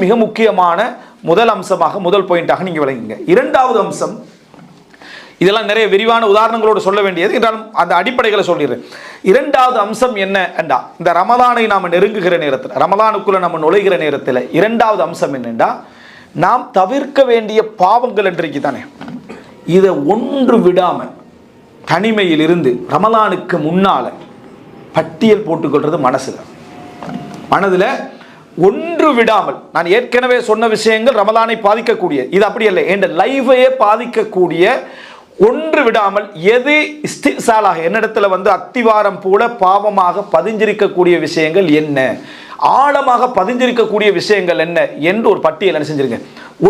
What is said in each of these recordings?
மிக முக்கியமான முதல் அம்சமாக முதல் பாயிண்டாக நீங்க விளங்குங்க. இரண்டாவது அம்சம், இதெல்லாம் நிறைய விரிவான உதாரணங்களோடு சொல்ல வேண்டியது, என்றாலும் அந்த அடிப்படைகளை சொல்லிடுறேன். இரண்டாவது அம்சம் என்ன என்றா, இந்த ரமலானை நாம் நெருங்குகிற நேரத்தில், ரமலானுக்குள்ள நம்ம நுழைகிற நேரத்தில் இரண்டாவது அம்சம் என்னென்றா, நாம் தவிர்க்க வேண்டிய பாவங்கள் என்றைக்கு தானே, இதை ஒன்று விடாமல் தனிமையில் இருந்து ரமலானுக்கு முன்னால பட்டியல் போட்டுக்கொள்றது மனதில் ஒன்று விடாமல். நான் ஏற்கனவே சொன்ன விஷயங்கள் ரமலானை பாதிக்கக்கூடிய, இது அப்படி இல்லை, என் லைஃபையே பாதிக்கக்கூடிய ஒன்று விடாமல் எது இஸ்திசாலாக என்னிடத்துல அத்திவாரம் போல பாவமாக பதிஞ்சிருக்கக்கூடிய விஷயங்கள் என்ன, ஆழமாக பதிஞ்சிருக்கக்கூடிய விஷயங்கள் என்ன என்று ஒரு பட்டியல் என்ன செஞ்சிருங்க.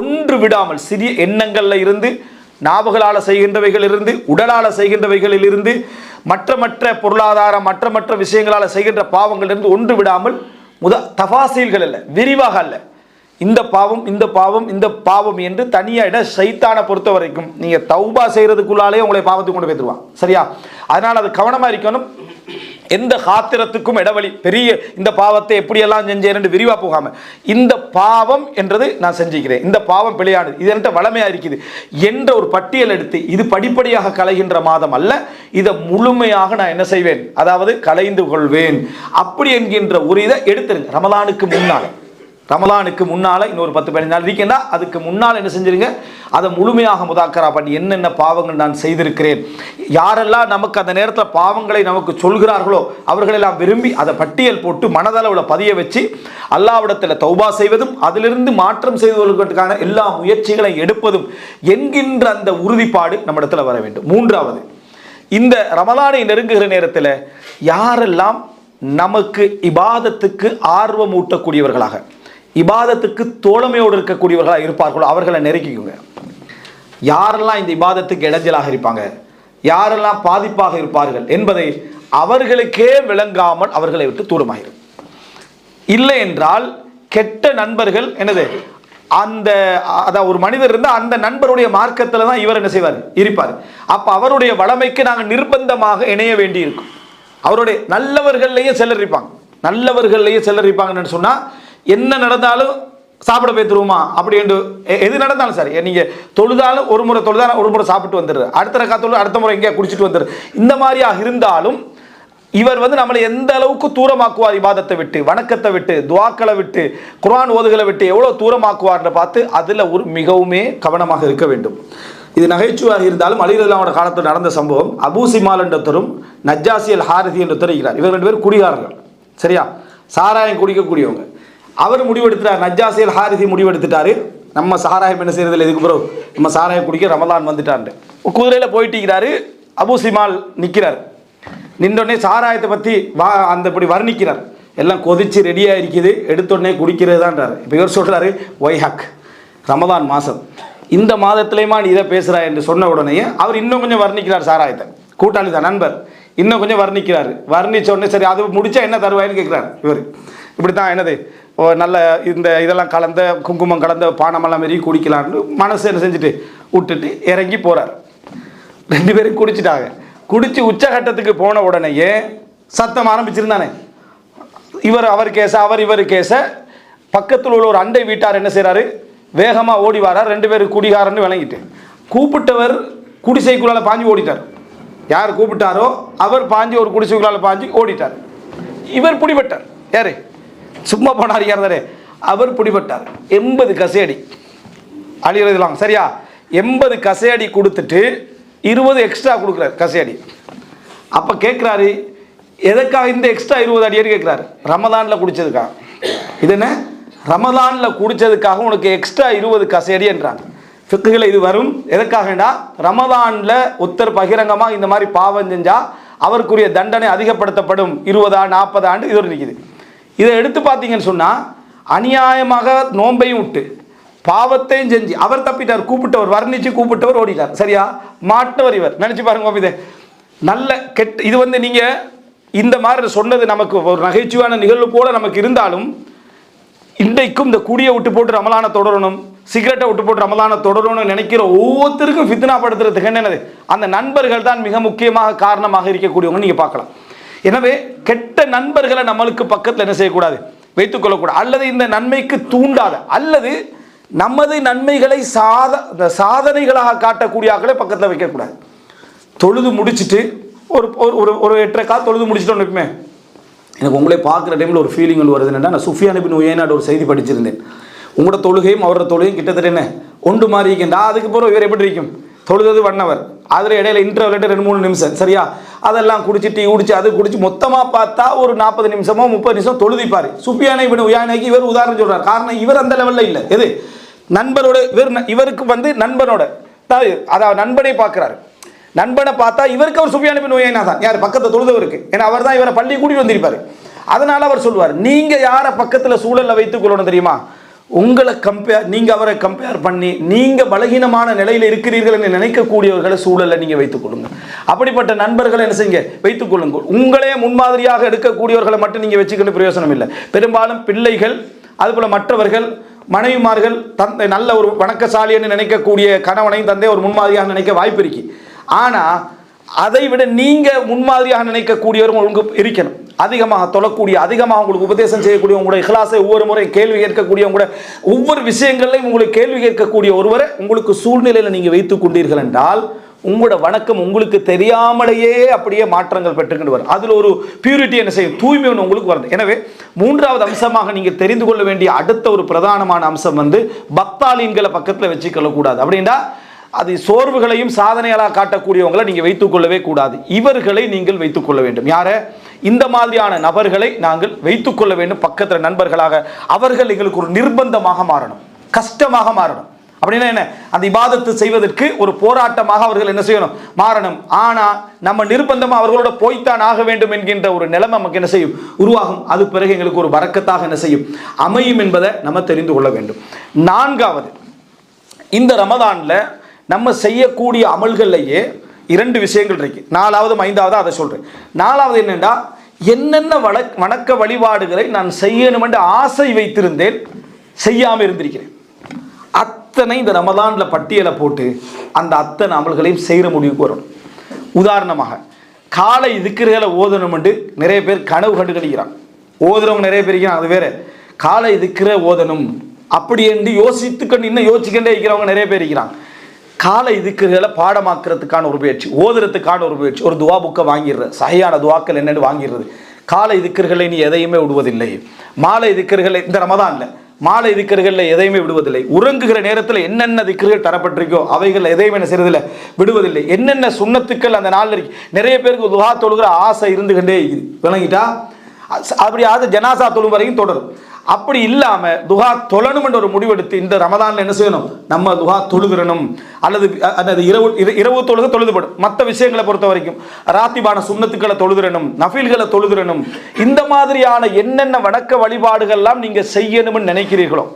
ஒன்று விடாமல் சிறிய எண்ணங்கள்ல இருந்து, நாவுகளால் செய்கின்றவைகள் இருந்து, உடலால் செய்கின்றவைகளில் இருந்து, மற்ற பொருளாதார மற்ற விஷயங்களால் செய்கின்ற பாவங்கள் இருந்து ஒன்று விடாமல் தபாசீல்கள் அல்ல, விரிவாக அல்ல, இந்த பாவம் என்று தனியாக சைத்தானை பொறுத்த வரைக்கும் நீங்க தௌபா செய்யறதுக்குள்ளாலே உங்களை பாவத்துக்கு கொண்டு போய்த்துருவான். சரியா? அதனால் அது கவனமா இருக்கணும். எந்த காத்திரத்துக்கும் இடவழி பெரிய இந்த பாவத்தை எப்படியெல்லாம் செஞ்சேன் என்று விரிவா போகாம, இந்த பாவம் என்றது நான் செஞ்சுக்கிறேன், இந்த பாவம் பிழையானது, இது என்கிட்ட வளமையா இருக்குது என்ற ஒரு பட்டியல் எடுத்து, இது படிப்படியாக களைகின்ற மாதம் அல்ல, இதை முழுமையாக நான் என்ன செய்வேன், அதாவது களைந்து கொள்வேன் அப்படி என்கின்ற ஒரு இதை எடுத்துருங்க. ரமலானுக்கு முன்னால இன்னொரு 10-15 நாள் இருக்கேன்னா அதுக்கு முன்னால் என்ன செஞ்சிருங்க, அதை முழுமையாக முதாக்கரா பண்ணி என்னென்ன பாவங்கள் நான் செய்திருக்கிறேன், யாரெல்லாம் நமக்கு அந்த நேரத்தில் பாவங்களை நமக்கு சொல்கிறார்களோ அவர்களெல்லாம் விரும்பி அதை பட்டியல் போட்டு மனதளவில் பதிய வச்சு அல்லாஹ்விடத்தில் தௌபா செய்வதும் அதிலிருந்து மாற்றம் செய்வதற்கான எல்லா முயற்சிகளை எடுப்பதும் என்கின்ற அந்த உறுதிப்பாடு நம்ம இடத்துல வர வேண்டும். மூன்றாவது, இந்த ரமலானை நெருங்குகிற நேரத்தில் யாரெல்லாம் நமக்கு இபாதத்துக்கு ஆர்வம் ஊட்டக்கூடியவர்களாக, இபாதத்துக்கு தோழமையோடு இருக்கக்கூடியவர்களாக இருப்பார்களோ அவர்களை நெருக்கிக்குங்க. யாரெல்லாம் இந்த இபாதத்துக்கு இடைஞ்சலாக இருப்பாங்க, யாரெல்லாம் பாதிப்பாக இருப்பார்கள் என்பதை அவர்களுக்கே விளங்காமல் அவர்களை விட்டு தூரமாயிரும். இல்லை என்றால் கெட்ட நண்பர்கள் என்னது, அந்த அதாவது ஒரு மனிதர் இருந்தால் அந்த நண்பருடைய மார்க்கத்தில் தான் இவர் என்ன செய்வார், இருப்பார். அப்போ அவருடைய வளமைக்கு நாங்கள் நிர்பந்தமாக இணைய வேண்டி இருக்கும். அவருடைய நல்லவர்கள்லேயே சிலர் இருப்பாங்கன்னு சொன்னால், என்ன நடந்தாலும் சாப்பிட போய்த்துருவோமா அப்படி என்று எது நடந்தாலும் சரி, நீங்கள் தொழுதாலும் ஒரு முறை சாப்பிட்டு வந்துடுற, அடுத்த ரக்காத்தோடு அடுத்த முறை எங்கேயா குடிச்சிட்டு வந்துடுற, இந்த மாதிரியாக இருந்தாலும் இவர் நம்மளை எந்த அளவுக்கு தூரமாக்குவார், இபாதத்தை விட்டு, வணக்கத்தை விட்டு, துவாக்களை விட்டு, குர்ஆன் ஓதுகளை விட்டு எவ்வளோ தூரமாக்குவார்னு பார்த்து அதில் ஒரு மிகவுமே கவனமாக இருக்க வேண்டும். இது நகைச்சுவாக இருந்தாலும் அலி ரலியல்லாஹு காலத்தில் நடந்த சம்பவம். அபூ சிமால் என்றவரும் நஜ்ஜாசி அல் ஹாரிதி என்று இருக்கிறார். இவர் 2 பேரும் குடிகாரர்கள். சரியா? சாராயம் குடிக்கக்கூடியவங்க. அவர் முடிவெடுத்துட்டார், நஜ்ஜாசி அல் ஹாரிதி முடிவெடுத்துட்டாரு, நம்ம சாராயம் என்ன செய்யறதில்லை, இதுக்கு பிறகு நம்ம சாராயம் குடிக்க ரமலான் வந்துட்டான்னு குதிரையில் போயிட்டு அபூ சிமால் நிற்கிறார். நின்றோடனே சாராயத்தை பற்றி அந்த இப்படி வர்ணிக்கிறார். எல்லாம் கொதிச்சு ரெடியாக இருக்குது, எடுத்தோடனே குடிக்கிறது தான்றார். இப்போ இவர் சொல்கிறாரு, ஒய்ஹக், ரமலான் மாதம், இந்த மாதத்துலேயுமா நீ இதை பேசுகிறா என்று சொன்ன உடனே அவர் இன்னும் கொஞ்சம் வர்ணிக்கிறார் சாராயத்தை. கூட்டாளி தான், நண்பர், இன்னும் கொஞ்சம் வர்ணிக்கிறார். வர்ணிச்ச உடனே சரி அது முடிச்சா என்ன தருவாயின்னு கேட்குறாரு இவர். இப்படி தான் என்னது நல்ல இதெல்லாம் கலந்த குங்குமம் கலந்த பானமெல்லாம் மாரி குடிக்கலான்னு மனசு என்ன செஞ்சுட்டு விட்டுட்டு இறங்கி போகிறார். 2 பேரும் குடிச்சிட்டாங்க. குடிச்சு உச்சகட்டத்துக்கு போன உடனேயே சத்தம் ஆரம்பிச்சிருந்தானே, அவர் கேச இவர் கேச. பக்கத்தில் உள்ள ஒரு அண்டை வீட்டார் என்ன செய்கிறாரு, வேகமாக ஓடி வரார். 2 பேரும் குடிகாரன்னு விளங்கிட்டு, கூப்பிட்டவர் குடிசைக்குள்ளால் பாஞ்சு ஓடிட்டார். யார் கூப்பிட்டாரோ அவர் பாஞ்சு ஒரு குடிசைக்குள்ளால் பாஞ்சு ஓடிட்டார். இவர் பிடிபட்டார். யாரு சும்மா போனார், யார் அவர் பிடிபட்டார். 80 கசையடி அழிகிறதுலாம். சரியா? 80 கசையடி கொடுத்துட்டு 20 எக்ஸ்ட்ரா கொடுக்குறாரு கசையடி. அப்போ கேட்குறாரு, எதுக்காக இந்த எக்ஸ்ட்ரா 20 அடி கேட்குறாரு. ரமலானில் குடித்ததுக்காக. இது என்ன, ரமலானில் குடித்ததுக்காக உனக்கு எக்ஸ்ட்ரா 20 கசையடி என்றாங்க. ஃபிக்ஹில் இது வரும். எதுக்காகண்டா, ரமலானில் ஒருத்தர் பகிரங்கமாக இந்த மாதிரி பாவம் செஞ்சால் அவருக்குரிய தண்டனை அதிகப்படுத்தப்படும். 20 40 ஆண்டு இது இருக்குது. இதை எடுத்து பார்த்தீங்கன்னு சொன்னால், அநியாயமாக நோன்பையும் விட்டு பாவத்தையும் செஞ்சு அவர் தப்பிட்டார். கூப்பிட்டவர் வர்ணிச்சு கூப்பிட்டவர் ஓடிட்டார். சரியா? மாட்டவர் இவர். நினச்சி பாருங்க, இது நல்ல கெட்ட. இது நீங்கள் இந்த மாதிரி சொன்னது நமக்கு ஒரு நகைச்சுவான நிகழ்வு போல நமக்கு இருந்தாலும், இன்றைக்கும் இந்த குடியை விட்டு போட்டு ரமலானை தொடரணும், சிகரெட்டை விட்டு போட்டு ரமலானை தொடரணும்னு நினைக்கிற ஒவ்வொருத்தருக்கும் ஃபித்னாப்படுத்துறதுக்கு என்னது, அந்த நண்பர்கள் தான் மிக முக்கியமாக காரணமாக இருக்கக்கூடியவங்க நீங்கள் பார்க்கலாம். எனவே கெட்ட நண்பர்களை நம்மளுக்கு பக்கத்தில் என்ன செய்யக்கூடாது, வைத்துக்கொள்ளக்கூடாது. அல்லது இந்த நன்மைக்கு தூண்டாத அல்லது நமது நன்மைகளை சாதனைகளாக காட்டக்கூடிய ஆக்களை பக்கத்தில் வைக்கக்கூடாது. தொழுது முடிச்சுட்டு ஒரு ஒரு 8:15 தொழுது முடிச்சுட்டோன்னு இருக்குமே, எனக்கு உங்களே பார்க்குற டைமில் ஒரு ஃபீலிங் ஒன்று வருது. என்னன்னா, நான் சுஃபியான் இப்னு உயைனாட ஒரு செய்தி படிச்சிருந்தேன். உங்களோட தொழுகையும் அவரோட தொழுகையும் கிட்டத்தட்ட என்ன ஒன்று மாதிரி இருக்கின்றா. அதுக்கு பிறகு இவர் எப்படி இருக்கும், தொழுது 1 hour, அதில் இடையில இன்டர்வல் 2-3 நிமிஷம், சரியா, அதெல்லாம் குடிச்சு டீ குடிச்சு அது குடிச்சு மொத்தமாக பார்த்தா ஒரு 40 நிமிஷமோ 30 நிமிஷம் தொழுதிப்பார். சுஃபியான் இப்னு உயைனாக்கு இவர் உதாரணம் சொல்கிறார். காரணம், இவர் அந்த லெவலில் இல்லை. எது நண்பரோட இவருக்கு வந்து நண்பனோட, அதாவது நண்பனை பார்க்குறாரு. நண்பனை பார்த்தா இவருக்கு அவர் சுஃபியான் இப்னு உயைனா தான், யார் பக்கத்தில் தொழுதவருக்கு. ஏன்னா அவர் தான் இவரை பள்ளி கூட்டிட்டு வந்திருப்பார். அதனால அவர் சொல்லுவார், நீங்கள் யாரை பக்கத்தில் சூழலில் வைத்துக் கொள்ளணும் தெரியுமா, உங்களை நீங்கள் அவரை கம்பேர் பண்ணி நீங்கள் பலகீனமான நிலையில் இருக்கிறீர்கள் என்று நினைக்கக்கூடியவர்களை சூழலில் நீங்கள் வைத்துக் கொள்ளுங்கள். அப்படிப்பட்ட நண்பர்களை என்ன செய்யுங்க, வைத்துக் கொள்ளுங்கள். உங்களே முன்மாதிரியாக எடுக்கக்கூடியவர்களை மட்டும் நீங்கள் வச்சுக்கிட்டு பிரயோசனம் இல்லை. பெரும்பாலும் பிள்ளைகள், அதுபோல் மற்றவர்கள், மனைவிமார்கள், தந்தை நல்ல ஒரு வணக்கசாலி என்று நினைக்கக்கூடிய கணவனையும் தந்தை ஒரு முன்மாதிரியாக நினைக்க வாய்ப்பு இருக்கு. ஆனால் அதை விட நீங்கள் முன்மாதிரியாக நினைக்கக்கூடியவர்கள் உங்களுக்கு இருக்கணும். அதிகமாக தொழக்கூடிய, அதிகமாக உங்களுக்கு உபதேசம் செய்யக்கூடிய, உங்களுடைய இஹ்லாஸை ஒவ்வொரு முறை கேள்வி கேட்கக்கூடிய, உங்களுடைய ஒவ்வொரு விஷயங்களையும் உங்களுக்கு கேள்வி கேட்கக்கூடிய ஒருவரை உங்களுக்கு சூழ்நிலையில் நீங்கள் வைத்துக் கொண்டீர்கள் என்றால் உங்களோட வணக்கம் உங்களுக்கு தெரியாமலேயே அப்படியே மாற்றங்கள் பெற்றுக்கிட்டு வரும். அதில் ஒரு பியூரிட்டி என்ன செய்யும், தூய்மை ஒன்று உங்களுக்கு வருது. எனவே 3வது அம்சமாக நீங்கள் தெரிந்து கொள்ள வேண்டிய அடுத்த ஒரு பிரதானமான அம்சம் வந்து பக்தாலீன்களை பக்கத்தில் வச்சுக்கொள்ளக்கூடாது. அப்படின்னா அது சோர்வுகளையும் சாதனைகளாக காட்டக்கூடியவங்களை நீங்கள் வைத்துக் கொள்ளவே கூடாது. இவர்களை நீங்கள் வைத்துக் கொள்ள வேண்டும். யாரை, இந்த மாதிரியான நபர்களை நாங்கள் வைத்துக் கொள்ள வேண்டும் பக்கத்தில் நண்பர்களாக. அவர்கள் எங்களுக்கு ஒரு நிர்பந்தமாக மாறணும், கஷ்டமாக மாறணும். அப்படின்னா என்ன, அந்த இபாதத்து செய்வதற்கு ஒரு போராட்டமாக அவர்கள் என்ன செய்யணும், மாறணும். ஆனால் நம்ம நிர்பந்தமாக அவர்களோட போய்த்தான் ஆக வேண்டும் என்கின்ற ஒரு நிலைமை நமக்கு என்ன செய்யும், உருவாகும். அது பிறகு எங்களுக்கு ஒரு வரக்கத்தாக என்ன செய்யும், அமையும் என்பதை நம்ம தெரிந்து கொள்ள வேண்டும். 4வது, இந்த ரமதானில் நம்ம செய்யக்கூடிய அமல்கள்லையே 2 விஷயங்கள் இருக்கு. 4வது 5வது அதை சொல்றேன். 4வது என்னென்னா, என்னென்ன வணக்க வழிபாடுகளை நான் செய்யணும் என்று ஆசை வைத்திருந்தேன், செய்யாமல் இருந்திருக்கிறேன், அத்தனை இந்த ரமதானில் பட்டியலை போட்டு அந்த அத்தனை அமல்களையும் செய்கிற முடிவுக்கு வரணும். உதாரணமாக, காலை திக்ருகளை ஓதணும் என்று நிறைய பேர் கனவு கண்டு கழிக்கிறாங்க. ஓதுறவங்க நிறைய பேர் இருக்கிறாங்க, அது வேற. காலை திக்ரை ஓதணும் அப்படி என்று யோசித்துக்கொண்டு இன்னும் யோசிச்சுக்கிட்டே இருக்கிறவங்க நிறைய பேர் இருக்கிறாங்க. காலை திக்ருகளை பாடமாக்குறதுக்கான ஒரு முயற்சி, ஓதுறதுக்கான ஒரு முயற்சி, ஒரு துவா புக்கை வாங்கிடுறது, சஹியான துவாக்கள் என்னென்னு வாங்கிடுறது. காலை திக்ருகளை நீ எதையுமே விடுவதில்லை. மாலை திக்ருகளை இந்த ரமதானில் மாலை திக்ருகளில் எதையுமே விடுவதில்லை. உறங்குகிற நேரத்தில் என்னென்ன திக்ருகள் தரப்பட்டிருக்கோ அவைகள் எதையுமே என்ன செய்யறதில்லை, விடுவதில்லை. என்னென்ன சுண்ணத்துக்கள் அந்த நாளில் இருக்கு. நிறைய பேருக்கு துஹா தொழுகிற ஆசை இருந்துகிட்டே இருக்குது, விளங்கிட்டா. அப்படி அது ஜனாசா தொழும் வரைக்கும் தொடரும். அப்படி இல்லாமல் துஹா தொழணும் என்ற ஒரு முடிவெடுத்து இந்த ரமதானில் என்ன செய்யணும், நம்ம துஹா தொழுகிறணும். அல்லது இரவு தொழுக தொழுதுபடும். மற்ற விஷயங்களை பொறுத்த வரைக்கும் ராத்திபான சுண்ணத்துக்களை தொழுதுறணும், நஃபீல்களை தொழுதுறணும். இந்த மாதிரியான என்னென்ன வணக்க வழிபாடுகள்லாம் நீங்கள் செய்யணும்னு நினைக்கிறீர்களோ,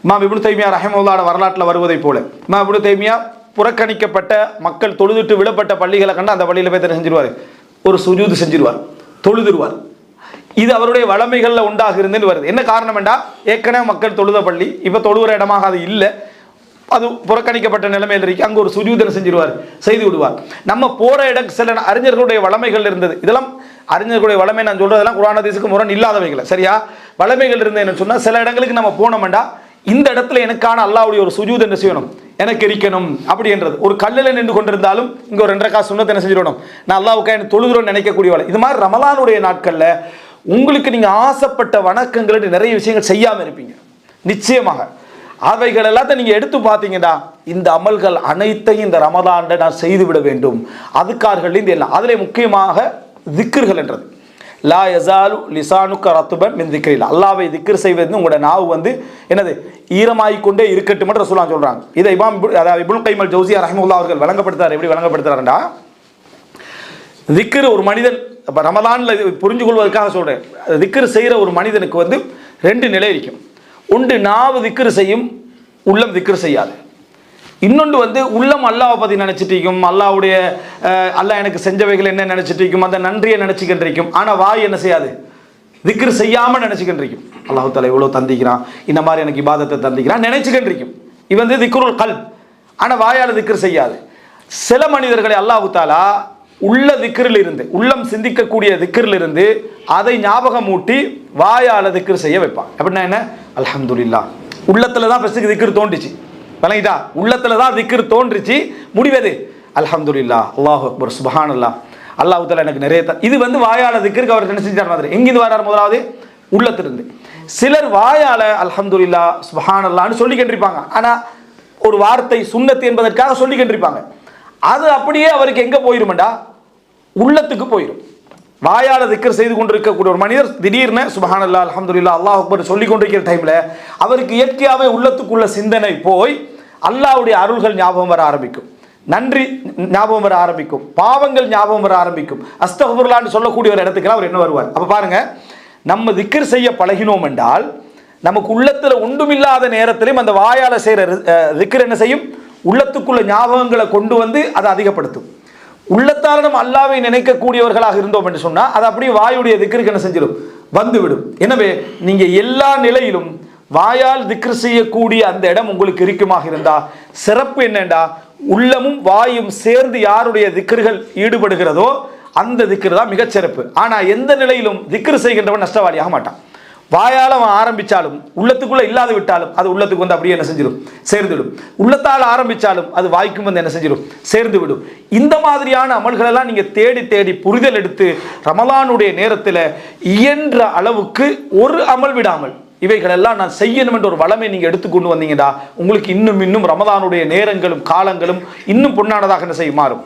இமாம் இப்னு தைமியா ரஹிமஹுல்லாஹ் வரலாற்றில் வருவதை போல, இமாம் இப்னு தைமியா புறக்கணிக்கப்பட்ட மக்கள் தொழுதுட்டு விடப்பட்ட பள்ளிகளை கண்டு அந்த பள்ளியில் போய் செஞ்சிருவார், ஒரு சுஜூது செஞ்சிருவார், தொழுதுருவார். இது அவருடைய வளமைகளில் உண்டாகிறதுன்னு வருது. என்ன காரணம் என்றால், ஏற்கனவே மக்கள் தொழுத பள்ளி இப்போ தொழுகிற இடமாக அது இல்லை, அது புறக்கணிக்கப்பட்ட நிலைமையில் இருக்கு. அங்கே ஒரு சுஜூதனை செஞ்சிருவார், செய்து விடுவார். நம்ம போகிற இடம் சில அறிஞர்களுடைய வளமைகள் இருந்தது. இதெல்லாம் அறிஞர்களுடைய வளமை நான் சொல்றதெல்லாம் குர்ஆன் ஹதீஸுக்கு முரண் இல்லாதவைகளை, சரியா. வளமைகள் இருந்ததுன்னு சொன்னால் சில இடங்களுக்கு நம்ம போனோம்டா இந்த இடத்துல எனக்கான அல்லாஹ்வுடைய ஒரு சுஜூத் என்ன செய்யணும், எனக்கு இருக்கணும் அப்படின்றது. ஒரு கல்லில் நின்று கொண்டிருந்தாலும் இங்கே ஒரு 2 ரக்காத் சுன்னத்தை என்ன செஞ்சிடணும், நான் அல்லாஹ்வுக்காக என்ன தொழுகிறோன்னு நினைக்கக்கூடியவளை. இது மாதிரி ரமலானுடைய நாட்களில் உங்களுக்கு நீங்கள் ஆசைப்பட்ட வணக்கங்கள் நிறைய விஷயங்கள் செய்யாமல் இருப்பீங்க. நிச்சயமாக அவைகள் எல்லாத்தையும் நீங்கள் எடுத்து பார்த்தீங்கன்னா, இந்த அமல்கள் அனைத்தையும் இந்த ரமலானில் நான் செய்துவிட வேண்டும். அதுக்கார்கள் இந்த எல்லாம் அதில் முக்கியமாக திக்ருகள் என்றது. லா யஸாலு லிசானுக்க ரத்துபன் மின் திக்ரில்லா, அல்லாஹ்வை திக்ர் செய்வது உங்களோட நாவு வந்து என்னது, ஈரமாகிக்கொண்டே இருக்கட்டும் என்று ரசூலுல்லாஹ் சொல்கிறாங்க. இதை இப்னு கைம் அல் ஜௌஸியா ரஹிமஹுல்லாஹ் அவர்கள் வழங்கப்படுத்தார். எப்படி வழங்கப்படுத்துறாருண்டா, திக்ர் ஒரு மனிதன் இப்போ ரமலானில் புரிஞ்சு கொள்வதற்காக சொல்கிறேன். திக்ர் செய்கிற ஒரு மனிதனுக்கு வந்து 2 நிலை இருக்கும். ஒன்று நாவு திக்ர் செய்யும், உள்ளம் திக்ர் செய்யாது. இன்னொன்று வந்து உள்ளம் அல்லாஹ்வை பற்றி நினச்சிட்டு இருக்கும், அல்லாஹ்வுடைய அல்லாஹ் எனக்கு செஞ்சவைகள் என்ன நினச்சிட்டு இருக்கும், அந்த நன்றியை நினச்சிக்கிட்டு இருக்கும். ஆனால் வாய் என்ன செய்யாது, திக்ர் செய்யாமல் நினச்சிக்கிட்டு இருக்கும். அல்லாஹ் தஆலா இவ்வளோ தந்திக்கிறான், இந்த மாதிரி எனக்கு இபாதத்தை தந்திக்கிறான் நினைச்சுக்கிட்டு இருக்கும். இது வந்து திக்ருல் கல்ப். ஆனால் வாயால் திக்ர் செய்யாது. சில மனிதர்களை அல்லாஹ் தஆலா உள்ள திக்ரில் இருந்து, உள்ளம் சிந்திக்கக்கூடிய திக்ரில் இருந்து அதை ஞாபகம் ஊட்டி வாயால திக்ர் செய்ய வைப்பான். அப்படின்னா என்ன? அல்ஹம்துலில்லாஹ். உள்ளத்துல தான் ஃபர்ஸ்ட் திக்ர் தோன்றுச்சு, விளங்கிட்டா? உள்ளத்துல தான் திக்ர் தோன்றுச்சு, முடிவது அல்ஹம்துலில்லாஹ், அல்லாஹு அக்பர், சுப்ஹானல்லாஹ், அல்லாஹ் தஆலா எனக்கு நிறைய இது வாயால திக்ருக்கு அவர் என்ன செஞ்சார் மாதிரி. எங்கிருந்து வரார்? முதலாவது உள்ளத்திலிருந்து. சிலர் வாயால அல்ஹம்துலில்லாஹ் சுப்ஹானல்லாஹ்னு சொல்லிக்கிட்டிருப்பாங்க, ஆனா ஒரு வார்த்தை சுன்னத் என்பதற்காக சொல்லிக்கிட்டிருப்பாங்க. அது அப்படியே அவருக்கு எங்க போயிருமெண்டா உள்ளத்துக்கு போயிடும். வாயால திக்ர் செய்து கொண்டிருக்கக்கூடிய ஒரு மனிதர் திடீர்னு சுப்ஹானல்லாஹ் அல்ஹம்துலில்லாஹ் அல்லாஹ் அக்பர் சொல்லி கொண்டிருக்கிற டைம்ல அவருக்கு இயற்கையாவே உள்ளத்துக்குள்ள சிந்தனை போய் அல்லாஹ்வுடைய அருள்கள் ஞாபகம் வர ஆரம்பிக்கும், நன்றி ஞாபகம் வர ஆரம்பிக்கும், பாவங்கள் ஞாபகம் வர ஆரம்பிக்கும். அஸ்தக்ஃபிருல்லாஹ்னு சொல்லக்கூடிய ஒரு இடத்துக்கு அவர் என்ன வருவார். அப்ப பாருங்க, நம்ம திக்ர் செய்ய பழகினோம் என்றால் நமக்கு உள்ளத்துல ஒன்றுமில்லாத நேரத்திலும் அந்த வாயால செய்யற திக்ர் என்ன செய்யும்? உள்ளத்துக்குள்ள ஞாபகங்களை கொண்டு வந்து அதை அதிகப்படுத்தும். உள்ளத்தால நம்ம அல்லாஹ்வை நினைக்கக்கூடியவர்களாக இருந்தோம் என்று சொன்னா அது அப்படியே வாயுடைய திக்ருக்கு என்ன செஞ்சிடும்? வந்துவிடும். எனவே நீங்க எல்லா நிலையிலும் வாயால் திக்ர் செய்யக்கூடிய அந்த இடம் உங்களுக்கு இருக்குமாக இருந்தா சிறப்பு என்னண்டா, உள்ளமும் வாயும் சேர்ந்து யாருடைய திக்ர்கள் ஈடுபடுகிறதோ அந்த திக்ர் தான் மிகச்சிறப்பு. ஆனா எந்த நிலையிலும் திக்ர் செய்கின்றவன் நஷ்டவாளியாக மாட்டான். வாயால் அவன் ஆரம்பிச்சாலும் உள்ளத்துக்குள்ள இல்லாது விட்டாலும் அது உள்ளத்துக்கு வந்து அப்படியே என்ன செஞ்சிடும்? சேர்ந்துவிடும். உள்ளத்தால் ஆரம்பிச்சாலும் அது வாய்க்கும் வந்து என்ன செஞ்சிடும்? சேர்ந்து விடும். இந்த மாதிரியான அமல்கள் எல்லாம் நீங்க தேடி தேடி புரிதல் எடுத்து ரமலானுடைய நேரத்தில் இயன்ற அளவுக்கு ஒரு அமல் விடாமல் இவைகள் எல்லாம் நான் செய்யணும் என்ற ஒரு வளமை நீங்க எடுத்துக்கொண்டு வந்தீங்கடா உங்களுக்கு இன்னும் இன்னும் ரமலானுடைய நேரங்களும் காலங்களும் இன்னும் பொன்னானதாக என்ன செய்ய மாறும்.